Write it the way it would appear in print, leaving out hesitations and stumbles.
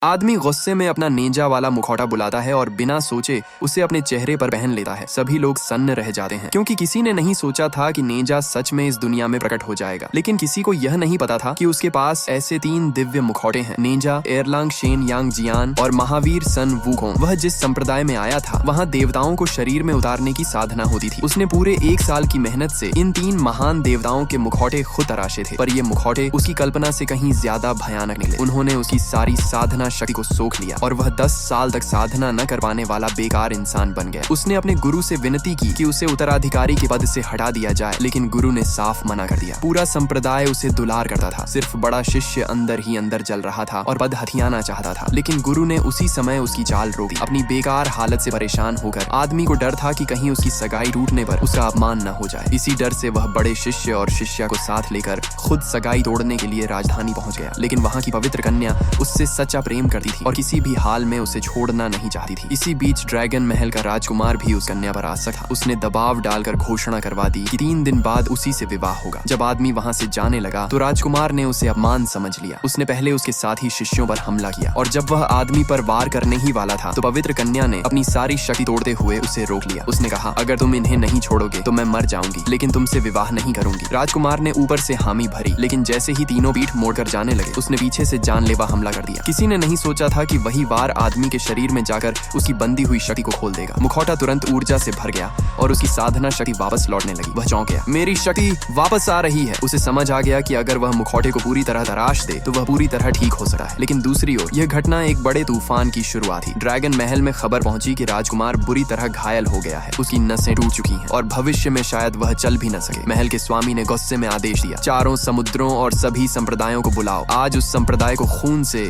आदमी गुस्से में अपना नेंजा वाला मुखौटा बुलाता है और बिना सोचे उसे अपने चेहरे पर पहन लेता है। सभी लोग सन्न रह जाते हैं क्योंकि किसी ने नहीं सोचा था कि नेंजा सच में इस दुनिया में प्रकट हो जाएगा। लेकिन किसी को यह नहीं पता था कि उसके पास ऐसे 3 दिव्य मुखौटे हैं, नेंजा, एरलांग शेन यांग जियान और महावीर सन वुकोंग। वह जिस संप्रदाय में आया था वहाँ देवताओं को शरीर में उतारने की साधना होती थी। उसने पूरे 1 साल की मेहनत से इन 3 महान देवताओं के मुखौटे खुद तराशे थे, पर ये मुखौटे उसकी कल्पना से कहीं ज्यादा भयानक निकले। उन्होंने उसकी सारी साधना शक्ति को सोख लिया और वह 10 साल तक साधना न कर पाने वाला बेकार इंसान बन गया। उसने अपने गुरु से विनती की कि उसे उत्तराधिकारी के पद से हटा दिया जाए, लेकिन गुरु ने साफ मना कर दिया। पूरा संप्रदाय उसे दुलार करता था, सिर्फ बड़ा शिष्य अंदर ही अंदर जल रहा था और पद हथियाना चाहता था। लेकिन गुरु ने उसी समय उसकी चाल रोक दी। अपनी बेकार हालत से परेशान होकर आदमी को डर था कि कहीं उसकी सगाई टूटने पर उसका अपमान न हो जाए। इसी डर से वह बड़े शिष्य और शिष्या को साथ लेकर खुद सगाई तोड़ने के लिए राजधानी पहुंच गया। लेकिन वहाँ की पवित्र कन्या उससे सच्चा प्रेम करती थी और किसी भी हाल में उसे छोड़ना नहीं चाहती थी। इसी बीच ड्रैगन महल का राजकुमार भी उस कन्या पर आसक्त था। उसने दबाव डालकर घोषणा करवा दी कि 3 दिन बाद उसी से विवाह होगा। जब आदमी वहाँ से जाने लगा तो राजकुमार ने उसे अपमान समझ लिया। उसने पहले उसके साथी शिष्यों पर हमला किया और जब वह आदमी पर वार करने ही वाला था तो पवित्र कन्या ने अपनी सारी शक्ति तोड़ते हुए उसे रोक लिया। उसने कहा, अगर तुम इन्हें नहीं छोड़ोगे तो मैं मर जाऊंगी, लेकिन तुमसे विवाह नहीं करूंगी। राजकुमार ने ऊपर से हामी भरी, लेकिन जैसे ही तीनों पीठ मोड़कर जाने लगे उसने पीछे से जानलेवा हमला कर दिया। किसी ने नहीं सोचा था कि वही वार आदमी के शरीर में जाकर उसकी बंदी हुई शक्ति को खोल देगा। मुखौटा तुरंत ऊर्जा से भर गया और उसकी साधना शक्ति वापस लौटने लगी। वह चौंक गया, मेरी शक्ति वापस आ रही है। उसे समझ आ गया कि अगर वह मुखौटे को पूरी तरह तराश दे तो वह पूरी तरह ठीक हो सकता है। लेकिन दूसरी ओर यह घटना एक बड़े तूफान की शुरुआत थी। ड्रैगन महल में खबर पहुंची कि राजकुमार बुरी तरह घायल हो गया है, उसकी नसें टूट चुकी हैं और भविष्य में शायद वह चल भी न सके। महल के स्वामी ने गुस्से में आदेश दिया, चारों समुद्रों और सभी संप्रदायों को बुलाओ, आज उस संप्रदाय को खून से